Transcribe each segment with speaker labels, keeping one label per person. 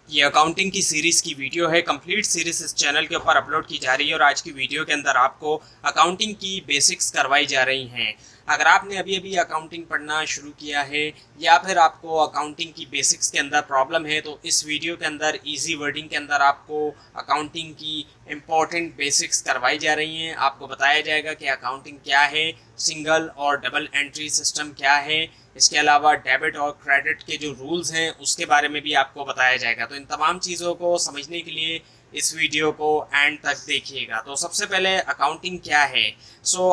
Speaker 1: ये अकाउंटिंग की सीरीज़ की वीडियो है। कंप्लीट सीरीज़ इस चैनल के ऊपर अपलोड की जा रही है और आज की वीडियो के अंदर आपको अकाउंटिंग की बेसिक्स करवाई जा रही हैं। अगर आपने अभी अभी अकाउंटिंग पढ़ना शुरू किया है या फिर आपको अकाउंटिंग की बेसिक्स के अंदर प्रॉब्लम है तो इस वीडियो के अंदर इजी वर्डिंग के अंदर आपको अकाउंटिंग की इम्पॉर्टेंट बेसिक्स करवाई जा रही हैं। आपको बताया जाएगा कि अकाउंटिंग क्या है, सिंगल और डबल एंट्री सिस्टम क्या है, इसके अलावा डेबिट और क्रेडिट के जो रूल्स हैं उसके बारे में भी आपको बताया जाएगा। तो इन तमाम चीज़ों को समझने के लिए इस वीडियो को एंड तक देखिएगा। तो सबसे पहले अकाउंटिंग क्या है।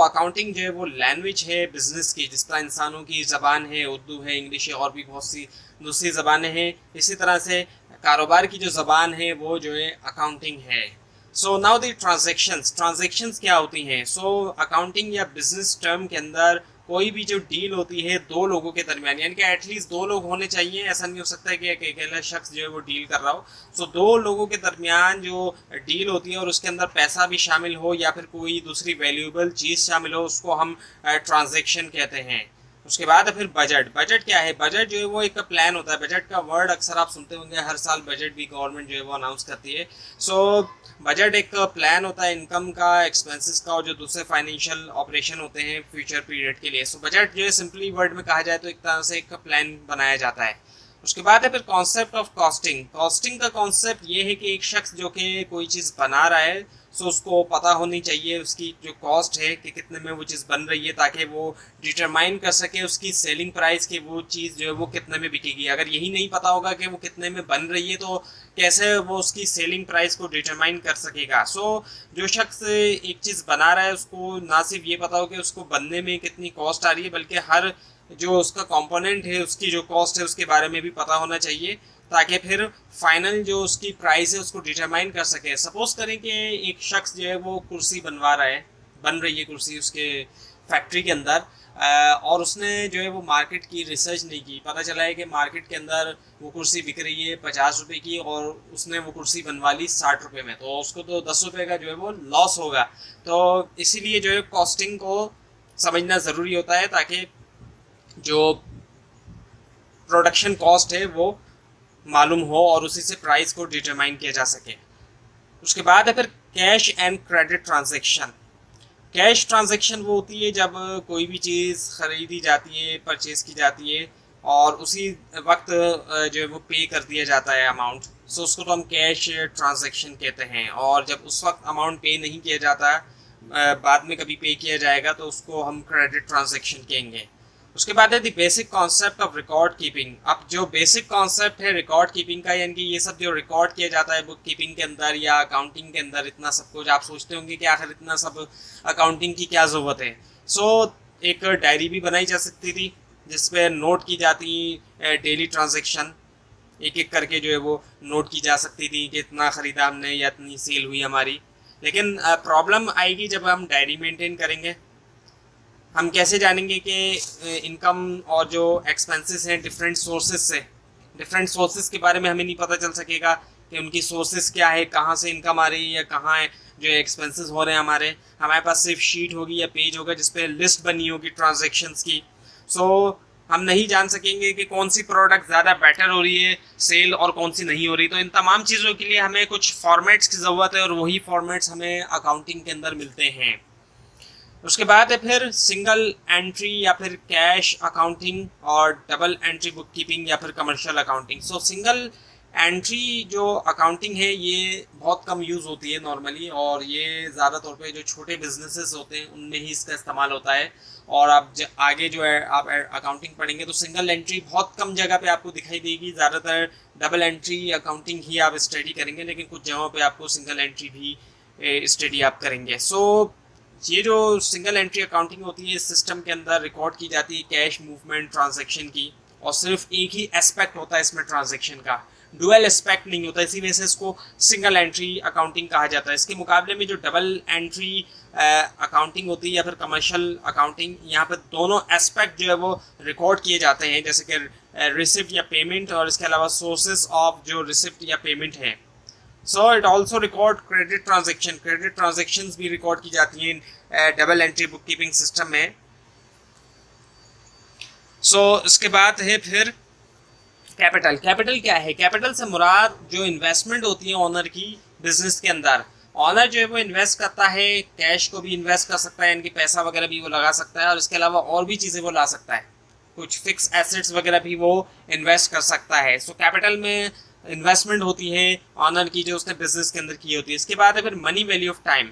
Speaker 1: अकाउंटिंग जो है वो लैंग्वेज है बिजनेस की, जिस तरह इंसानों की ज़बान है, उर्दू है, इंग्लिश है और भी बहुत सी दूसरी ज़बानें हैं, इसी तरह से कारोबार की जो ज़बान है वो जो है अकाउंटिंग है। नाउ दी ट्रांजेक्शंस क्या होती हैं। अकाउंटिंग या बिजनेस टर्म के अंदर कोई भी जो डील होती है दो लोगों के दरमियान, यानी कि एटलीस्ट दो लोग होने चाहिए। ऐसा नहीं हो सकता है कि एक अकेला शख्स जो है वो डील कर रहा हो। दो लोगों के दरमियान जो डील होती है और उसके अंदर पैसा भी शामिल हो या फिर कोई दूसरी वैल्यूएबल चीज़ शामिल हो, उसको हम ट्रांजेक्शन कहते हैं। उसके बाद है फिर बजट। बजट क्या है? बजट जो है वो एक प्लान होता है। बजट का वर्ड अक्सर आप सुनते होंगे, हर साल बजट भी गवर्नमेंट जो है वो अनाउंस करती है। बजट एक प्लान होता है इनकम का, एक्सपेंसेस का और जो दूसरे फाइनेंशियल ऑपरेशन होते हैं फ्यूचर पीरियड के लिए। बजट जो है सिंपली वर्ड में कहा जाए तो एक तरह से एक प्लान बनाया जाता है। उसके बाद है फिर कॉन्सेप्ट ऑफ कॉस्टिंग। कॉस्टिंग का कॉन्सेप्ट ये है कि एक शख्स जो कि कोई चीज़ बना रहा है उसको पता होनी चाहिए उसकी जो कॉस्ट है कि कितने में वो चीज़ बन रही है, ताकि वो डिटरमाइन कर सके उसकी सेलिंग प्राइस कि वो चीज़ जो है वो कितने में बिकेगी। अगर यही नहीं पता होगा कि वो कितने में बन रही है तो कैसे वो उसकी सेलिंग प्राइस को डिटरमाइन कर सकेगा। जो शख्स एक चीज़ बना रहा है उसको ना सिर्फ ये पता हो कि उसको बनने में कितनी कॉस्ट आ रही है, बल्कि हर जो उसका कंपोनेंट है उसकी जो कॉस्ट है उसके बारे में भी पता होना चाहिए, ताकि फिर फाइनल जो उसकी प्राइस है उसको डिटरमाइन कर सके। सपोज करें कि एक शख्स जो है वो कुर्सी बनवा रहा है, बन रही है कुर्सी उसके फैक्ट्री के अंदर, और उसने जो है वो मार्केट की रिसर्च नहीं की। पता चला है कि मार्केट के अंदर वो कुर्सी बिक रही है 50 रुपये की और उसने वो कुर्सी बनवा ली 60 रुपये में, तो उसको तो 10 रुपये का जो है वो लॉस होगा। तो इसीलिए जो है कॉस्टिंग को समझना ज़रूरी होता है, ताकि जो प्रोडक्शन कॉस्ट है वो मालूम हो और उसी से प्राइस को डिटरमाइन किया जा सके। उसके बाद है फिर cash and credit transaction. Cash transaction वो होती है जब कोई भी चीज़ खरीदी जाती है, परचेज की जाती है और उसी वक्त जो है वो पे कर दिया जाता है अमाउंट। उसको तो हम कैश ट्रांजैक्शन कहते हैं। और जब उस वक्त अमाउंट पे नहीं किया जाता, बाद में कभी पे किया जाएगा, तो उसको हम क्रेडिट ट्रांजैक्शन कहेंगे। उसके बाद है the basic concept of record keeping. अब जो बेसिक कॉन्सेप्ट है रिकॉर्ड कीपिंग का, यानी कि ये सब जो रिकॉर्ड किया जाता है बुक कीपिंग के अंदर या अकाउंटिंग के अंदर, इतना सब कुछ आप सोचते होंगे कि आखिर इतना सब अकाउंटिंग की क्या ज़रूरत है। एक डायरी भी बनाई जा सकती थी जिसपे नोट की जाती डेली ट्रांजेक्शन, एक एक करके जो है वो नोट की जा सकती थी कि इतना ख़रीदा हमने या इतनी सेल हुई हमारी। लेकिन प्रॉब्लम आएगी जब हम डायरी मेंटेन करेंगे। हम कैसे जानेंगे कि इनकम और जो एक्सपेंसेस हैं डिफरेंट सोर्सेस के बारे में हमें नहीं पता चल सकेगा कि उनकी सोर्सेस क्या है, कहाँ से इनकम आ रही है या कहाँ है जो एक्सपेंसेस हो रहे हैं हमारे पास सिर्फ शीट होगी या पेज होगा जिसपे लिस्ट बनी होगी ट्रांजैक्शंस की। हम नहीं जान सकेंगे कि कौन सी प्रोडक्ट ज़्यादा बेटर हो रही है सेल और कौन सी नहीं हो रही। तो इन तमाम चीज़ों के लिए हमें कुछ फॉर्मेट्स की ज़रूरत है और वही फॉर्मेट्स हमें अकाउंटिंग के अंदर मिलते हैं। उसके बाद है फिर सिंगल एंट्री या फिर कैश अकाउंटिंग और डबल एंट्री बुक कीपिंग या फिर कमर्शियल अकाउंटिंग। सिंगल एंट्री जो अकाउंटिंग है ये बहुत कम यूज़ होती है नॉर्मली, और ये ज़्यादा तौर पे जो छोटे बिजनेसेस होते हैं उनमें ही इसका इस्तेमाल होता है। और आप आगे जो है आप अकाउंटिंग पढ़ेंगे तो सिंगल एंट्री बहुत कम जगह पे आपको दिखाई देगी। ज़्यादातर डबल एंट्री अकाउंटिंग ही आप स्टडी करेंगे, लेकिन कुछ जगहों पे आपको सिंगल एंट्री भी स्टडी आप करेंगे। ये जो सिंगल एंट्री अकाउंटिंग होती है इस सिस्टम के अंदर रिकॉर्ड की जाती है कैश मूवमेंट ट्रांजैक्शन की, और सिर्फ एक ही एस्पेक्ट होता है इसमें ट्रांजैक्शन का, डुअल एस्पेक्ट नहीं होता। इसी वजह से इसको सिंगल एंट्री अकाउंटिंग कहा जाता है। इसके मुकाबले में जो डबल एंट्री अकाउंटिंग होती है या फिर कमर्शियल अकाउंटिंग, यहाँ पर दोनों एस्पेक्ट जो है वो रिकॉर्ड किए जाते हैं, जैसे कि रिसिप्ट या पेमेंट और इसके अलावा सोर्सेस ऑफ जो रिसिप्ट या पेमेंट है। It also record credit transactions भी रिकॉर्ड की जाती हैं double entry book keeping system में। इसके बाद है फिर कैपिटल, कैपिटल क्या है? कैपिटल से मुराद जो इन्वेस्टमेंट होती है ऑनर की बिजनेस के अंदर, ऑनर जो है वो इन्वेस्ट करता है, कैश को भी इन्वेस्ट कर सकता है, यानी कि पैसा वगैरह भी वो लगा सकता है, और इसके अलावा और भी चीज़ें वो ला सकता है, कुछ फिक्स एसेट्स वगैरह भी वो इन्वेस्ट कर सकता है। सो कैपिटल में इन्वेस्टमेंट होती है ऑनर की जो उसने बिजनेस के अंदर की होती है। इसके बाद है फिर money value of time.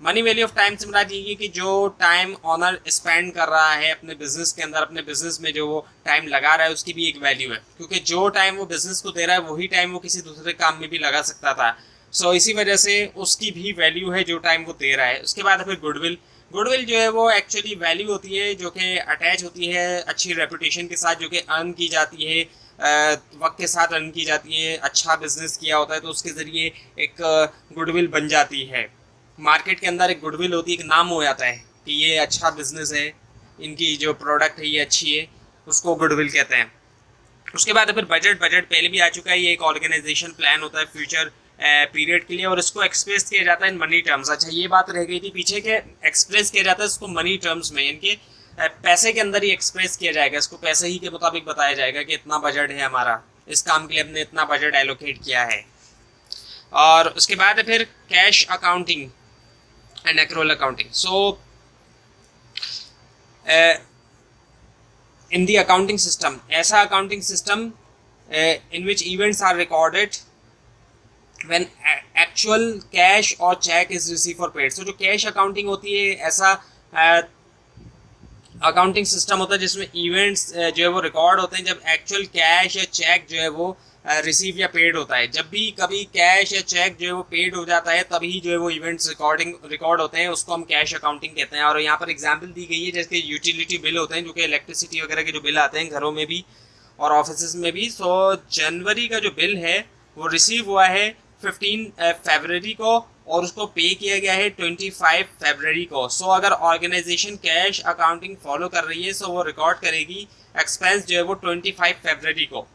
Speaker 1: Money value of time से मुराद ये कि जो टाइम ऑनर स्पेंड कर रहा है अपने बिजनेस के अंदर, अपने बिजनेस में जो वो टाइम लगा रहा है उसकी भी एक वैल्यू है, क्योंकि जो टाइम वो बिजनेस को दे रहा है वही टाइम वो किसी दूसरे काम में भी लगा सकता था। सो इसी वजह से उसकी भी वैल्यू है जो टाइम वो दे रहा है। उसके बाद फिर गुडविल। गुडविल जो है वो एक्चुअली वैल्यू होती है जो कि अटैच होती है अच्छी रेपुटेशन के साथ, जो कि अर्न की जाती है, वक्त के साथ अर्न की जाती है। अच्छा बिजनेस किया होता है तो उसके ज़रिए एक गुडविल बन जाती है। मार्केट के अंदर एक गुडविल होती है, एक नाम हो जाता है कि ये अच्छा बिजनेस है, इनकी जो प्रोडक्ट है ये अच्छी है, उसको गुडविल कहते हैं। उसके बाद फिर बजट। बजट पहले भी आ चुका है, ये एक ऑर्गेनाइजेशन प्लान होता है फ्यूचर पीरियड के लिए, और इसको एक्सप्रेस किया जाता है इन मनी टर्म्स। अच्छा ये बात रह गई थी पीछे के, एक्सप्रेस किया जाता है इसको मनी टर्म्स में, यानी पैसे के अंदर ही एक्सप्रेस किया जाएगा, इसको पैसे ही के मुताबिक बताया जाएगा कि इतना बजट है हमारा, इस काम के लिए हमने इतना बजट एलोकेट किया है। और उसके बाद है फिर cash accounting and accrual accounting. So in the accounting system, ऐसा accounting system in which events are recorded when actual cash or check is received or paid। so जो cash accounting होती है, ऐसा अकाउंटिंग सिस्टम होता है जिसमें events जो है वो रिकॉर्ड होते हैं जब एक्चुअल कैश या चेक जो है वो रिसीव या पेड होता है। जब भी कभी कैश या चेक जो है वो पेड हो जाता है तभी जो है वो इवेंट्स रिकॉर्ड होते हैं, उसको हम कैश अकाउंटिंग कहते हैं। और यहाँ पर एग्जांपल दी गई है जैसे यूटिलिटी बिल होते हैं, जो कि इलेक्ट्रिसिटी वगैरह के जो बिल आते हैं घरों में भी और ऑफिस में भी। सो जनवरी का जो बिल है वो रिसीव हुआ है 15 फरवरी को, और उसको पे किया गया है 25 फरवरी को। सो अगर ऑर्गेनाइजेशन कैश अकाउंटिंग फॉलो कर रही है सो वो रिकॉर्ड करेगी एक्सपेंस जो है वो 25 फरवरी को,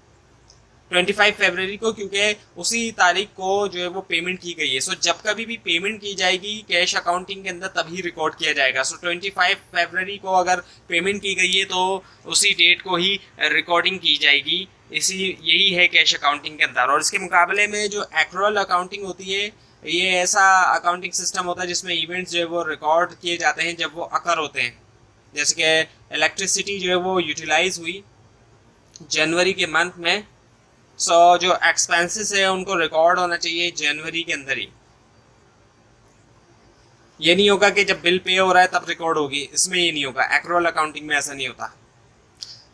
Speaker 1: 25 फरवरी को, क्योंकि उसी तारीख को जो है वो पेमेंट की गई है। सो जब कभी भी पेमेंट की जाएगी कैश अकाउंटिंग के अंदर तभी रिकॉर्ड किया जाएगा। सो 25 फरवरी को अगर पेमेंट की गई है तो उसी डेट को ही रिकॉर्डिंग की जाएगी। यही है कैश अकाउंटिंग के अंदर। और इसके मुकाबले में जो एक्रूअल अकाउंटिंग होती है, ये ऐसा अकाउंटिंग सिस्टम होता है जिसमें इवेंट्स जो है वो रिकॉर्ड किए जाते हैं जब वो अकर होते हैं। जैसे कि इलेक्ट्रिसिटी जो है वो यूटिलाइज हुई जनवरी के मंथ में, सो जो एक्सपेंसेस है उनको रिकॉर्ड होना चाहिए जनवरी के अंदर ही। ये नहीं होगा कि जब बिल पे हो रहा है तब रिकॉर्ड होगी, इसमें ये नहीं होगा, एक्रूअल अकाउंटिंग में ऐसा नहीं होता।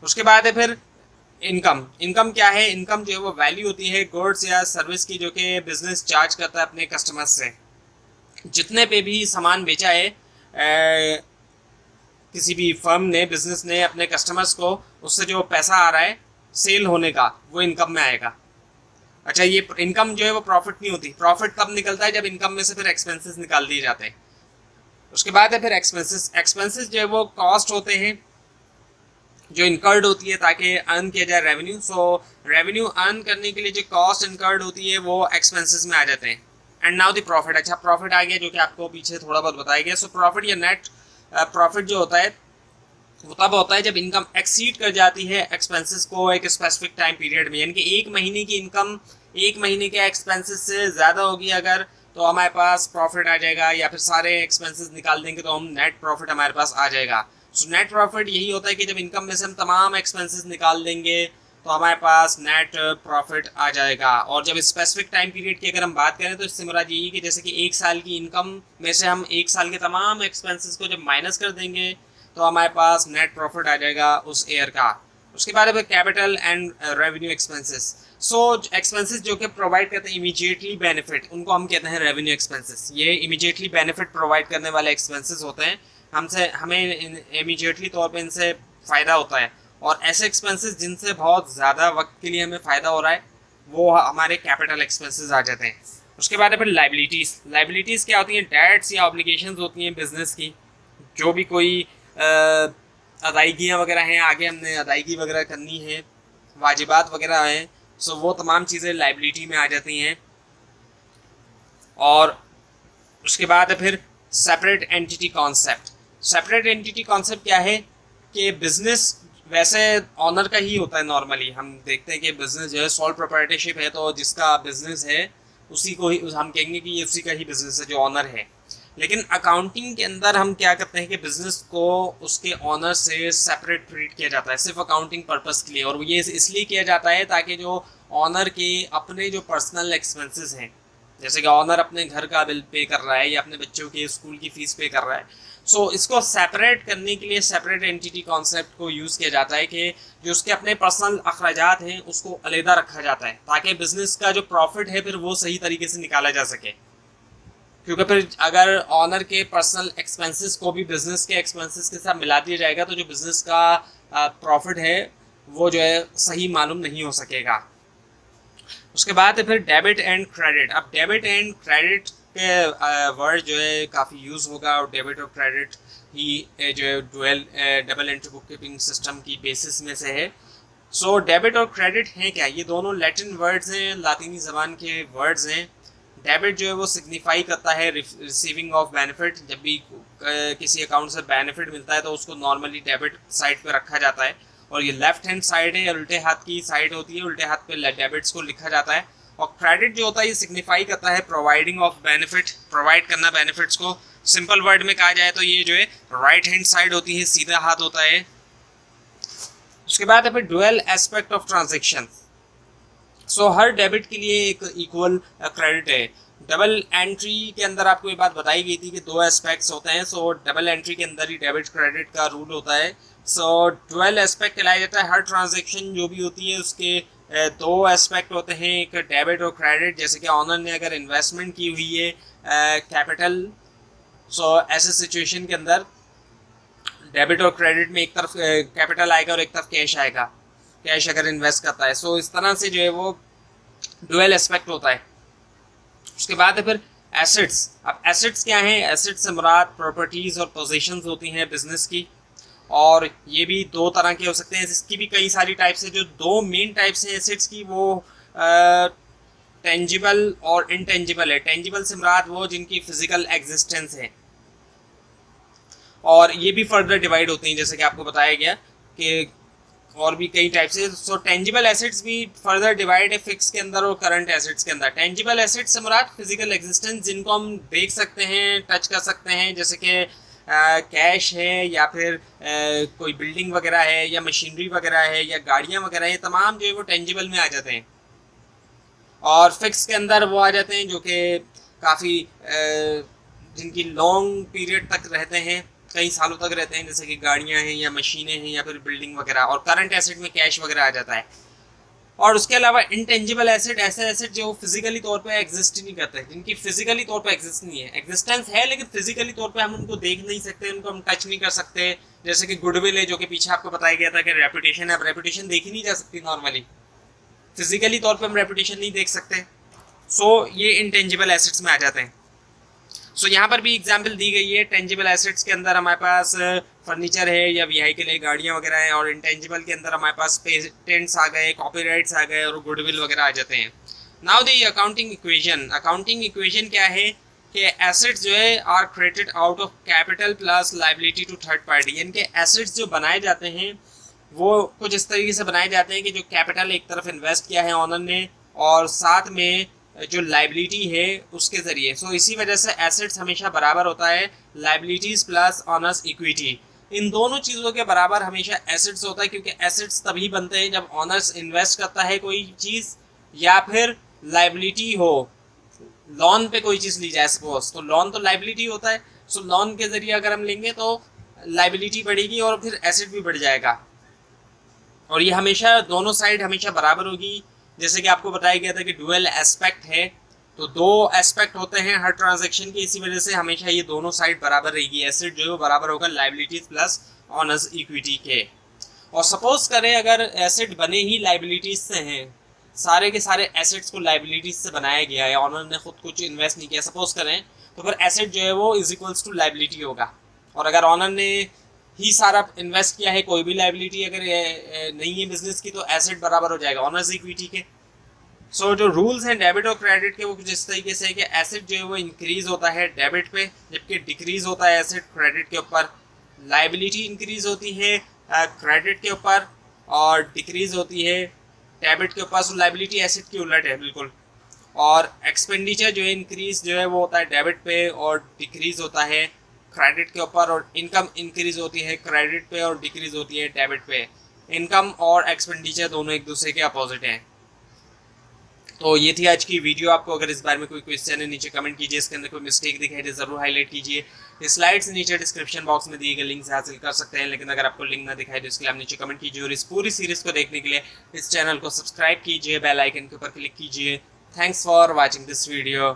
Speaker 1: उसके बाद है फिर इनकम। इनकम क्या है? इनकम जो है वो वैल्यू होती है गुड्स या सर्विस की जो कि बिजनेस चार्ज करता है अपने कस्टमर्स से। जितने पे भी सामान बेचा है किसी भी फर्म ने, बिजनेस ने अपने कस्टमर्स को, उससे जो पैसा आ रहा है सेल होने का, वो इनकम में आएगा। अच्छा ये इनकम जो है वो प्रॉफिट नहीं होती। प्रॉफिट तब निकलता है जब इनकम में से फिर एक्सपेंसेस निकाल दिए जाते हैं। उसके बाद है फिर एक्सपेंसेस। एक्सपेंसेस जो है वो कॉस्ट होते हैं जो इनकर्ड होती है ताकि अर्न किया जाए रेवेन्यू। सो रेवेन्यू अर्न करने के लिए जो कॉस्ट इनकर्ड होती है वो एक्सपेंसेस में आ जाते हैं। And now the profit. अच्छा प्रॉफिट आ गया जो कि आपको पीछे थोड़ा बहुत बताया गया। सो प्रॉफिट या नेट प्रॉफिट जो होता है वो तब होता है जब इनकम एक्सीड कर जाती है एक्सपेंसेस को एक स्पेसिफिक टाइम पीरियड में, यानी कि एक महीने की इनकम एक महीने के एक्सपेंसेस से ज़्यादा होगी अगर, तो हमारे पास प्रॉफिट आ जाएगा, या फिर सारे एक्सपेंसेस निकाल देंगे तो हम नेट प्रॉफिट हमारे पास आ जाएगा। सो नेट प्रॉफिट यही होता है कि जब इनकम में से हम तमाम एक्सपेंसेस निकाल देंगे तो हमारे पास नेट प्रॉफिट आ जाएगा। और जब स्पेसिफिक टाइम पीरियड की अगर हम बात करें तो इससे मुराद यही कि जैसे कि एक साल की इनकम में से हम एक साल के तमाम एक्सपेंसेस को जब माइनस कर देंगे तो हमारे पास नेट प्रॉफिट आ जाएगा उस ईयर का। उसके बाद capital and revenue expenses. So expenses जो कि प्रोवाइड करते हैं इमीडिएटली बेनिफिट, उनको हम कहते हैं रेवेन्यू एक्सपेंसेस। ये इमीडिएटली बेनिफिट प्रोवाइड करने वाले एक्सपेंसेस होते हैं, हमें इमीडिएटली तौर पे इनसे फ़ायदा होता है। और ऐसे एक्सपेंसेस जिनसे बहुत ज़्यादा वक्त के लिए हमें फ़ायदा हो रहा है वो हमारे कैपिटल एक्सपेंसेस आ जाते हैं। उसके बाद फिर लाइबिलिटीज़। लाइबिलिटीज़ क्या होती हैं? डेट्स या ऑब्लिगेशंस होती हैं बिजनेस की, जो भी कोई अदायगियाँ वगैरह हैं, आगे हमने अदायगी वगैरह करनी है, वाजिबात वगैरह हैं, सो वो तमाम चीज़ें लाइबिलिटी में आ जाती हैं। और उसके बाद फिर separate entity concept. Separate entity concept क्या है कि बिजनेस वैसे ऑनर का ही होता है नॉर्मली। हम देखते हैं कि बिजनेस जो है सोल प्रोप्राइटरशिप है, तो जिसका बिजनेस है उसी को ही हम कहेंगे कि ये उसी का ही बिजनेस है जो ऑनर है। लेकिन अकाउंटिंग के अंदर हम क्या करते हैं कि बिजनेस को उसके ऑनर से सेपरेट ट्रीट किया जाता है सिर्फ अकाउंटिंग पर्पस के लिए, और ये इसलिए किया जाता है ताकि जो ऑनर के अपने जो पर्सनल एक्सपेंसेस हैं, जैसे कि ऑनर अपने घर का बिल पे कर रहा है या अपने बच्चों के स्कूल की फीस पे कर रहा है, सो इसको सेपरेट करने के लिए सेपरेट एंटिटी कॉन्सेप्ट को यूज़ किया जाता है कि जो उसके अपने पर्सनल अखराजात हैं उसको अलहदा रखा जाता है ताकि बिजनेस का जो प्रॉफिट है फिर वो सही तरीके से निकाला जा सके। क्योंकि फिर अगर ऑनर के पर्सनल एक्सपेंसेस को भी बिजनेस के एक्सपेंसेस के साथ मिला दिया जाएगा तो जो बिजनेस का प्रॉफिट है वो जो है सही मालूम नहीं हो सकेगा। उसके बाद है फिर डेबिट एंड क्रेडिट। अब डेबिट एंड क्रेडिट के वर्ड जो है काफ़ी यूज़ होगा, और डेबिट और क्रेडिट ही जो है double entry book keeping system की बेसिस में से है। सो डेबिट और क्रेडिट हैं क्या? ये दोनों लैटिन वर्ड्स हैं, लातीनी ज़बान के वर्ड्स हैं। डेबिट जो है वो सिग्निफाई करता है रिसीविंग ऑफ बेनिफिट। जब भी किसी अकाउंट से बेनिफिट मिलता है तो उसको नॉर्मली डेबिट साइड पे रखा जाता है, और ये लेफ्ट हैंड साइड है, उल्टे हाथ की साइड होती है, उल्टे हाथ पे डेबिट्स को लिखा जाता है। और क्रेडिट जो होता है ये सिग्निफाई करता है प्रोवाइडिंग ऑफ बेनिफिट, प्रोवाइड करना बेनिफिट्स को। सिंपल वर्ड में कहा जाए तो ये जो है राइट हैंड साइड होती है, सीधा हाथ होता है। उसके बाद है फिर dual aspect of transaction. So her debit के लिए एक इक्वल क्रेडिट है। डबल एंट्री के अंदर आपको ये बात बताई गई थी कि दो एस्पेक्ट्स होते हैं, सो डबल एंट्री के अंदर ही डेबिट क्रेडिट का रूल होता है। सो डुअल एस्पेक्ट कहलाया जाता है। हर ट्रांजेक्शन जो भी होती है उसके दो एस्पेक्ट होते हैं, एक डेबिट और क्रेडिट। जैसे कि ऑनर ने अगर इन्वेस्टमेंट की हुई है कैपिटल, सो ऐसे सिचुएशन के अंदर डेबिट और क्रेडिट में एक तरफ कैपिटल आएगा और एक तरफ कैश आएगा, कैश अगर इन्वेस्ट करता है। सो इस तरह से जो है वो डुअल एस्पेक्ट होता है। उसके बाद है फिर एसेट्स। अब एसेट्स क्या हैं? एसेट्स से मुराद प्रॉपर्टीज़ और पोजीशंस होती हैं बिजनेस की, और ये भी दो तरह के हो सकते हैं। इसकी भी कई सारी टाइप्स है। जो दो मेन टाइप्स हैं एसेट्स की वो टेंजिबल और इनटेंजिबल है। टेंजिबल से मुराद वो जिनकी फिजिकल एग्जिस्टेंस है, और ये भी फर्दर डिवाइड होती हैं जैसे कि आपको बताया गया कि और भी कई टाइप्स है। सो टेंजिबल एसेट्स भी फर्दर डिवाइड है फिक्स के अंदर और करंट एसेट्स के अंदर। टेंजिबल एसेट्स से मुराद फिजिकल एग्जिस्टेंस, जिनको हम देख सकते हैं, टच कर सकते हैं, जैसे कि कैश है या फिर कोई बिल्डिंग वगैरह है या मशीनरी वगैरह है या गाड़ियाँ वगैरह है, तमाम जो है वो टेंजिबल में आ जाते हैं। और फिक्स के अंदर वो आ जाते हैं जो कि काफ़ी जिनकी लॉन्ग पीरियड तक रहते हैं, कई सालों तक रहते हैं, जैसे कि गाड़ियां हैं या मशीनें हैं या फिर बिल्डिंग वगैरह। और करंट एसेट में कैश वगैरह आ जाता है। और उसके अलावा इनटेंजिबल एसेट, ऐसे एसेट जो फिजिकली तौर पे एग्जिस्ट ही नहीं करते, जिनकी फिजिकली तौर पे एग्जिस्ट नहीं है, एग्जिस्टेंस है लेकिन फिजिकली तौर पे हम उनको देख नहीं सकते, उनको हम टच नहीं कर सकते। जैसे कि गुडविल है, जो कि पीछे आपको बताया गया था कि रेपुटेशन है। अब रेपुटेशन देखी नहीं जा सकती नॉर्मली, फिजिकली तौर पे हम रेपुटेशन नहीं देख सकते। सो ये इनटेंजिबल एसेट्स में आ जाते हैं। सो यहाँ पर भी एग्जाम्पल दी गई है। टेंजिबल एसेट्स के अंदर हमारे पास फर्नीचर है या व्हीकल है, गाड़ियाँ वगैरह हैं, और इंटेंजिबल के अंदर हमारे पास पेटेंट्स आ गए, कॉपीराइट्स आ गए और गुडविल वगैरह आ जाते हैं। Now the accounting equation. Accounting equation क्या है कि एसेट्स जो है are created out of capital plus liability to third party. यानी कि एसेट्स जो बनाए जाते हैं वो कुछ इस तरीके से बनाए जाते हैं कि जो कैपिटल एक तरफ इन्वेस्ट किया है ऑनर ने, और साथ में जो लाइबिलिटी है उसके ज़रिए। सो इसी वजह से एसेट्स हमेशा बराबर होता है लाइबिलिटीज़ प्लस ऑनर्स इक्विटी। इन दोनों चीज़ों के बराबर हमेशा एसेट्स होता है, क्योंकि एसेट्स तभी बनते हैं जब ऑनर्स इन्वेस्ट करता है कोई चीज़, या फिर लाइबिलिटी हो, लोन पे कोई चीज़ ली जाए सपोज, तो लोन तो लाइबिलिटी होता है। सो लोन के ज़रिए अगर हम लेंगे तो लाइबिलिटी बढ़ेगी और फिर एसेट भी बढ़ जाएगा, और ये हमेशा दोनों साइड हमेशा बराबर होगी। जैसे कि आपको बताया गया था कि डुअल एस्पेक्ट है, तो दो एस्पेक्ट होते हैं हर ट्रांजैक्शन के, इसी वजह से हमेशा ये दोनों साइड बराबर रहेगी। एसेट जो है वो बराबर होगा लाइबिलिटीज प्लस ऑनर्स इक्विटी के। और सपोज करें अगर एसेट बने ही लाइबिलिटीज से हैं, सारे के सारे एसेट्स को लाइबिलिटीज से बनाया गया है, ऑनर ने खुद कुछ इन्वेस्ट नहीं किया सपोज करें, तो फिर एसेट जो है वो इज इक्वल्स टू लाइबिलिटी होगा। और अगर ऑनर ने ही सारा इन्वेस्ट किया है, कोई भी लाइबिलिटी अगर नहीं है बिजनेस की, तो एसेट बराबर हो जाएगा ऑनर्स इक्विटी के। सो जो रूल्स हैं डेबिट और क्रेडिट के वो कुछ इस तरीके से है कि एसेट जो है वो इंक्रीज होता है डेबिट पे, जबकि डिक्रीज होता है एसेट क्रेडिट के ऊपर। लाइबिलिटी इंक्रीज होती है क्रेडिट के ऊपर और डिक्रीज होती है डेबिट के ऊपर। सो लाइबिलिटी एसेट की उलट है बिल्कुल। और एक्सपेंडिचर जो है इंक्रीज जो है वो होता है डेबिट पे और डिक्रीज होता है क्रेडिट के ऊपर। और इनकम इंक्रीज होती है क्रेडिट पे और डिक्रीज होती है डेबिट पे। इनकम और एक्सपेंडिचर दोनों एक दूसरे के अपोजिट हैं। तो ये थी आज की वीडियो। आपको अगर इस बारे में कोई क्वेश्चन है नीचे कमेंट कीजिए, इसके अंदर कोई मिस्टेक दिखाई दे जरूर हाईलाइट कीजिए। स्लाइड्स नीचे डिस्क्रिप्शन बॉक्स में दिए गए लिंक से हासिल कर सकते हैं, लेकिन अगर आपको लिंक ना दिखाई दे इसके लिए आप नीचे कमेंट कीजिए। और इस पूरी सीरीज को देखने के लिए इस चैनल को सब्सक्राइब कीजिए, बेल आइकन के ऊपर क्लिक कीजिए। Thanks for watching this video.